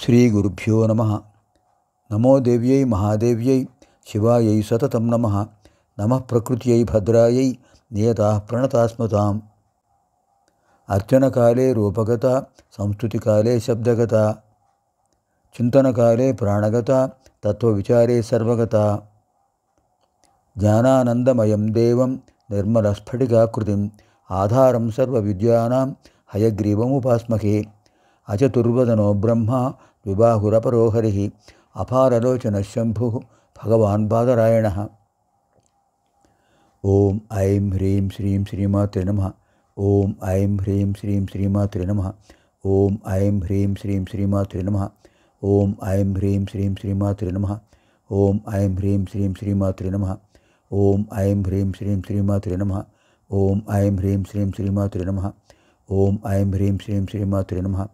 శ్రీగురుభ్యో నమః. నమో దేవ్యై మహాదేవ్యై శివాయై సతతం నమః. నమః ప్రకృత్యై భద్రాయై నియతాః ప్రణతాస్మతాం. అర్చనకాలే రూపగత, సంస్తుతికాలే శబ్దగత, చింతనకాలే ప్రాణగత, తత్వవిచారే సర్వగత. జ్ఞానానందమయం దేవం నిర్మలస్ఫటికాకృతిం ఆధారం సర్వవిద్యానాం హయగ్రీవముపాస్మహే. అచతుర్వదనో బ్రహ్మ ద్విబాహురపరో హరిః అపారలోచనశంభుః భగవాన్ బాదరాయణః. ఓం ఐం హ్రీం శ్రీం శ్రీమాత్రే నమః. ఓం ఐం హ్రీం శ్రీం శ్రీమాత్రే నమః. ఓం ఐం హ్రీం శ్రీం శ్రీమాత్రే నమః. ఓం ఐం హ్రీం శ్రీం శ్రీమాత్రే నమః. ఓం ఐం హ్రీం శ్రీం శ్రీమాత్రే నమః. ఓం ఐం హ్రీం శ్రీం శ్రీమాత్రే నమః. ఓం ఐం హ్రీం శ్రీం శ్రీమాత్రే నమః. ఓం ఐం హ్రీం శ్రీం శ్రీమాత్రే నమః.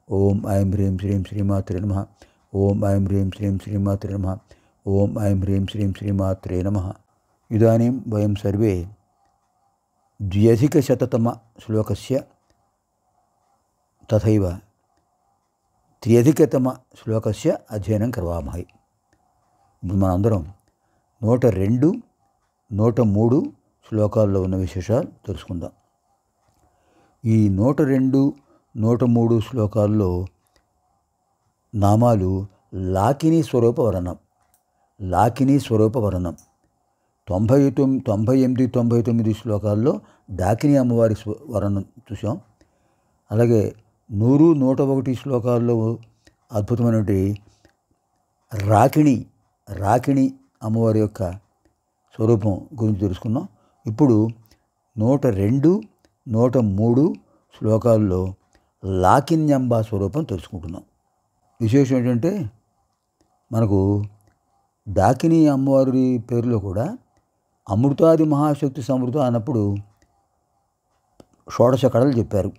ఓం ఐం హ్రీం శ్రీం శ్రీమాత్రే నమః. ఓం ఐం హ్రీం శ్రీం శ్రీమాత్రే నమః. ఓం ఐం హ్రీం శ్రీం శ్రీమాత్రే నమః. ఇదానీం వయం సర్వే ద్వ్యధికశతతమ శ్లోకస్య తథైవ త్ర్యధికతమ శ్లోకస్య అధ్యయనం కర్వామః. ఇప్పుడు మనందరం 102, 103 శ్లోకాల్లో ఉన్న విశేషాలు తెలుసుకుందాం. ఈ 102, 103 శ్లోకాల్లో నామాలు లాకినీ స్వరూప వర్ణనం. లాకినీ స్వరూప వర్ణనం 98, 99 శ్లోకాల్లో డాకిని అమ్మవారి వర్ణనం చూసాం. అలాగే 100, 101 శ్లోకాల్లో అద్భుతమైనటువంటి రాకిణి అమ్మవారి యొక్క స్వరూపం గురించి తెలుసుకున్నాం. ఇప్పుడు 102, 103 శ్లోకాల్లో లాకిన్యంబ స్వరూపం తెలుసుకుంటున్నాం. విశేషం ఏంటంటే మనకు డాకిని అమ్మవారి పేరులో కూడా అమృతాది మహాశక్తి సమృత అన్నప్పుడు షోడశ కళలు చెప్పారు.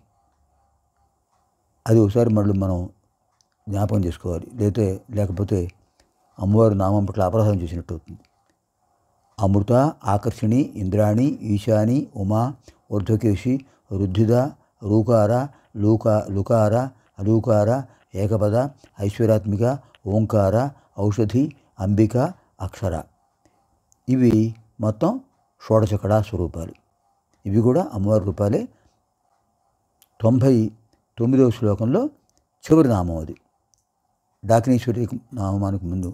అది ఒకసారి మళ్ళీ మనం జ్ఞాపకం చేసుకోవాలి. లేకపోతే అమ్మవారి నామం పట్ల అపరాధం చేసినట్టు అవుతుంది. అమృత, ఆకర్షిణి, ఇంద్రాణి, ఈశాని, ఉమా, ఊర్ధ్వకేశి, రుద్ధిద, రూకార, లుకార, అలూకార, ఏకపద, ఐశ్వర్యాత్మిక, ఓంకార, ఔషధి, అంబిక, అక్షర. ఇవి మొత్తం షోడశకళా స్వరూపాలు. ఇవి కూడా అమ్మవారి రూపాలే. 99వ శ్లోకంలో చివరి నామం అది. డాకినీశ్వరి నామానికి ముందు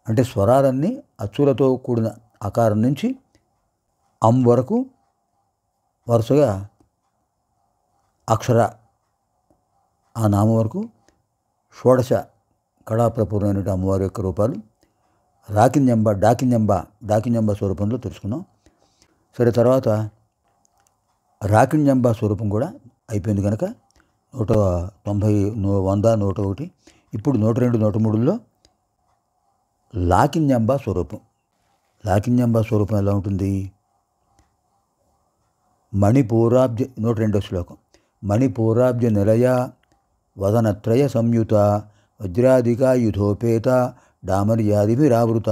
అంటే స్వరాలన్నీ అచ్చులతో కూడిన ఆకారం నుంచి అం వరకు వరుసగా అక్షర ఆ నామం వరకు షోడశ కళాప్రపూర్ణమైన అమ్మవారి యొక్క రూపాలు డాకిన్యంబ స్వరూపంలో తెలుసుకున్నాం. సరే, తర్వాత రాకిణ్యంబ స్వరూపం కూడా అయిపోయింది కనుక 190, 100, 101. ఇప్పుడు 102, 103లో లాకిన్యంబ స్వరూపం. లాకిన్యంబ స్వరూపం ఎలా ఉంటుంది? మణిపూరాబ్జ 102వ శ్లోకం. మణిపూరాబ్జ నిలయ వదనత్రయ సంయుత వజ్రాదికాయుధోపేత డామర్యాదిభిరావృత.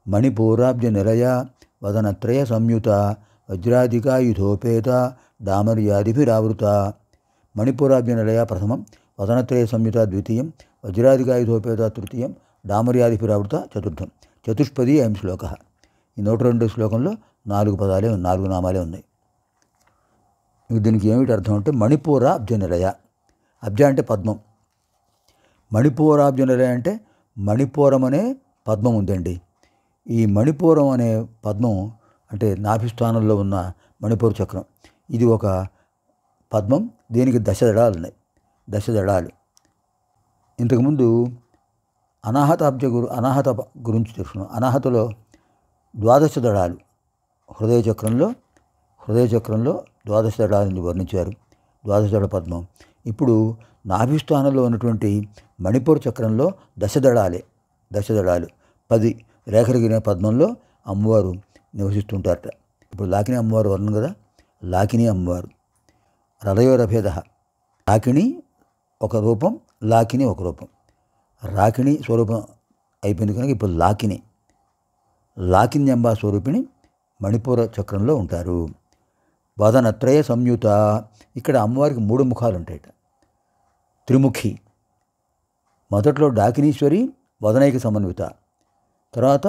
మణిపూరాబ్జ నిలయ వదనత్రయ సంయుత వజ్రాదికాయుధోపేత డామర్యాదిభిరావృత. మణిపూరాబ్జ నిలయ ప్రథమం, వదనత్రయ సంయుత ద్వితీయం, వజ్రాదికాయుధోపేత తృతీయం, డామర్యాదిభిరావృత చతుర్థం. చతుష్పది అయం శ్లోక. ఈ 102 శ్లోకంలో 4 నామాలే ఉన్నాయి. దీనికి ఏమిటి అర్థం అంటే మణిపూరాబ్జ నిలయ. అబ్జ అంటే పద్మం. మణిపూరాబ్జ నిలయ అంటే మణిపూరం అనే పద్మం ఉందండి. ఈ మణిపూరం అనే పద్మం అంటే నాభిస్థానంలో ఉన్న మణిపూర చక్రం. ఇది ఒక పద్మం. దీనికి 10 దళాలు ఉన్నాయి. 10 దళాలు. ఇంతకుముందు అనాహత గురించి తెలుసుకున్నాం. అనాహతలో 12 దళాలు హృదయ చక్రంలో 12 దళాలని వర్ణించారు. 12 దళ పద్మం. ఇప్పుడు నాభిస్థానంలో ఉన్నటువంటి మణిపూర్ చక్రంలో 10 దళాలు 10 రేఖరిగిన పద్మంలో అమ్మవారు నివసిస్తుంటారట. ఇప్పుడు లాకిని అమ్మవారు వర్ణం కదా. లాకిని అమ్మవారు హృదయోరభేద. లాకిని ఒక రూపం, లాకిని ఒక రూపం. రాకిణి స్వరూపం అయిపోయింది కనుక ఇప్పుడు లాకిన్యంబ స్వరూపిణి మణిపూర చక్రంలో ఉంటారు. వదనత్రయ సంయుత. ఇక్కడ అమ్మవారికి 3 ముఖాలు ఉంటాయట. త్రిముఖి. మొదట్లో డాకినీశ్వరి వదనైక సమన్విత, తర్వాత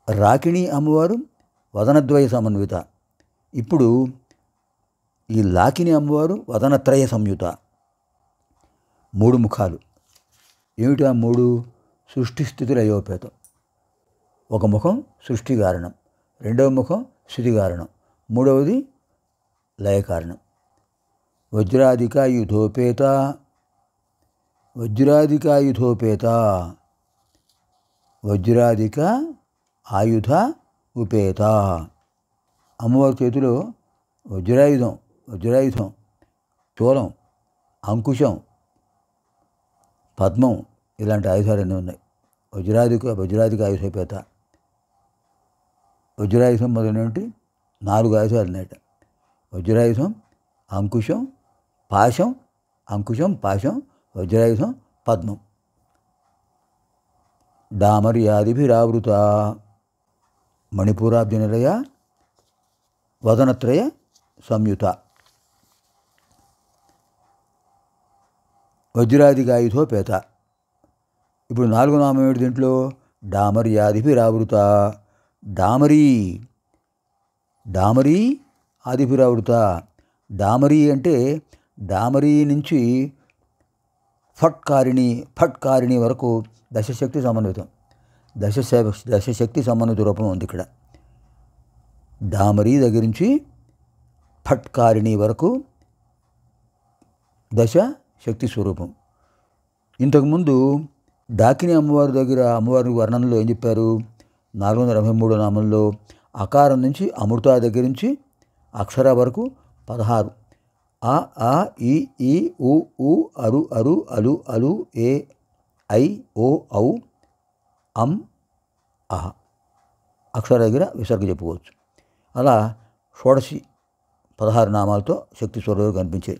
రాకిణి అమ్మవారు వదనద్వయ సమన్విత, ఇప్పుడు ఈ లాకిని అమ్మవారు వదనత్రయ సంయుత. 3 ముఖాలు. ఏమిటి ఆ 3? సృష్టి స్థితి లయోపేతం. ఒక ముఖం సృష్టి కారణం, రెండవ ముఖం స్థితి కారణం, మూడవది లయ కారణం. వజ్రాధికాయుధోపేత, వజ్రాధికాయుధోపేత, వజ్రాధిక ఆయుధ ఉపేత. అమ్మవారి చేతిలో వజ్రాయుధం, శూలం, అంకుశం, పద్మం ఇలాంటి ఆయుధాలన్నీ ఉన్నాయి. వజ్రాధిక ఆయుధోపేత. వజ్రాయుధం మొదలైనటువంటి 4 ఆయుధాలు ఉన్నాయట. వజ్రాయుధం, అంకుశం, పాశం, వజ్రాయుధం, పద్మం. డామర్యాదిభిరావృత, మణిపూరాబ్జ నిలయ, వదనత్రయ సంయుత. వజ్రాధికాయుధోపేత. ఇప్పుడు 4వ నామం ఏమిటి దీంట్లో? డామర్యాదిభిరావృత. డామరీ ఆదిభిరావృత. డామరీ అంటే డామరీ నుంచి ఫట్కారిణి వరకు దశశక్తి సమన్వితం. దశశక్తి సమన్విత రూపం ఉంది ఇక్కడ. డామరీ దగ్గర నుంచి ఫట్కారిణి వరకు దశ శక్తి స్వరూపం. ఇంతకుముందు డాకిని అమ్మవారి దగ్గర అమ్మవారి వర్ణనలో ఏం చెప్పారు? 483 నామంలో అకారం నుంచి అమృత దగ్గర నుంచి అక్షర వరకు 16. ఆ ఆ ఈ ఈ ఉ ఊ అరు అరు అలు అలు ఏ ఐ ఓ ఔ అం అహ అక్షర దగ్గర విసర్గ చెప్పుకోవచ్చు. అలా షోడశి 16 నామాలతో శక్తి స్వరూపాలు కనిపించాయి.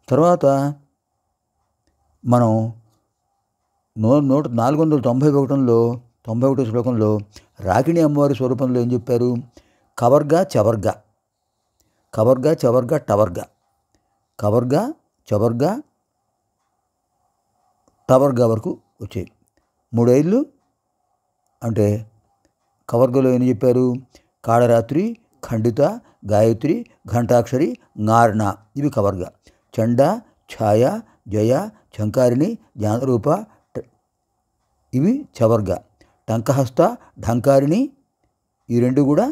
తర్వాత మనం 491లో 91 శ్లోకంలో రాకిణి అమ్మవారి స్వరూపంలో ఏం చెప్పారు? కవర్గ చవర్గ టవర్గ వరకు వచ్చాయి. 3 ఐళ్ళు అంటే కవర్గలో ఏం చెప్పారు? కాళరాత్రి, ఖండిత, గాయత్రి, ఘంటాక్షరి, నార్ణ ఇవి కవర్గ. చండ, ఛాయ, జయ, చంకారిణి, జ్ఞానరూప ఇవి చవర్గ. టంకహస్త, ఢంకారిణి ఈ 2 కూడా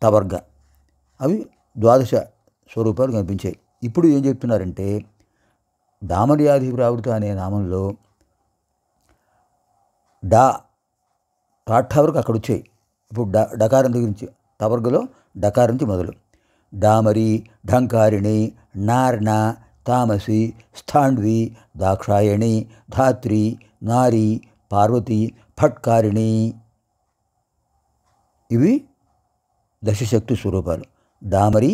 టవర్గ. అవి 12 స్వరూపాలు కనిపించాయి. ఇప్పుడు ఏం చెప్తున్నారంటే డామర్యాధిభిరావృత అనే నామంలో టాఠ వరకు అక్కడ వచ్చాయి. ఇప్పుడు డకారం దగ్గర నుంచి టవర్గలో డకారం నుంచి మొదలు. డామరి, ఢంకారిణి, నార్ణ, తామసి, స్థాండ్వి, దాక్షాయణి, ధాత్రి, నారి, పార్వతి, ఫట్కారిణి ఇవి దశశక్తి స్వరూపాలు. డామరి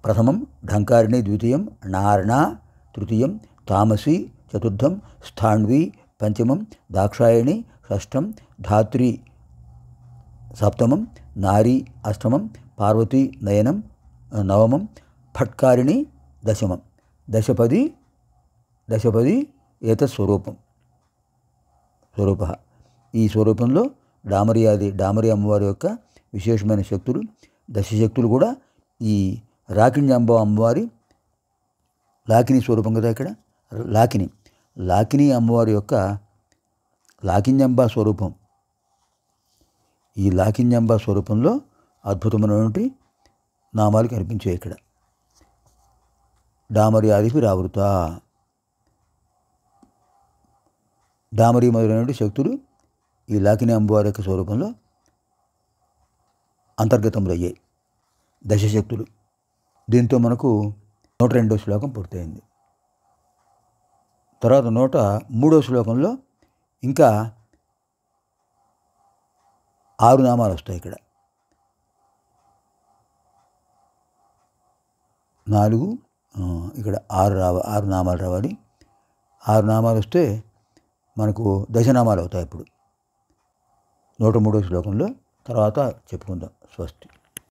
ప్రథమం, ఢంకారిణి ద్వితీయం, నార్ణ తృతీయం, తామసి చతుర్థం, స్థాండ్వి పంచమం, దాక్షాయణి షష్టం, ధాత్రి సప్తమం, నారి అష్టమం, పార్వతి నవమం, ఫట్కారిణి దశమం. దశపది ఏతత్ స్వరూప. ఈ స్వరూపంలో డామరి అమ్మవారి యొక్క విశేషమైన శక్తులు, దశశక్తులు కూడా ఈ రాకిణ్యాంబ అమ్మవారి లాకిని స్వరూపం కదా ఇక్కడ. లాకిని అమ్మవారి యొక్క లాకిన్యంబ స్వరూపం. ఈ లాకిన్యంబ స్వరూపంలో అద్భుతమైనటువంటి నామాలు కనిపించాయి ఇక్కడ. డామర్యాదిభిరావృత. డామరి మొదలైనటువంటి శక్తులు ఈ లాకిని అమ్మవారి యొక్క స్వరూపంలో అంతర్గతములు అయ్యాయి, దశశక్తులు. దీంతో మనకు 102వ శ్లోకం పూర్తయింది. తర్వాత 103వ శ్లోకంలో ఇంకా 6 నామాలు వస్తాయి ఇక్కడ. 4 ఇక్కడ 6 నామాలు రావాలి. 6 నామాలు వస్తే మనకు దశనామాలు అవుతాయి. ఇప్పుడు 103వ శ్లోకంలో తర్వాత చెప్పుకుందాం. స్వస్తి.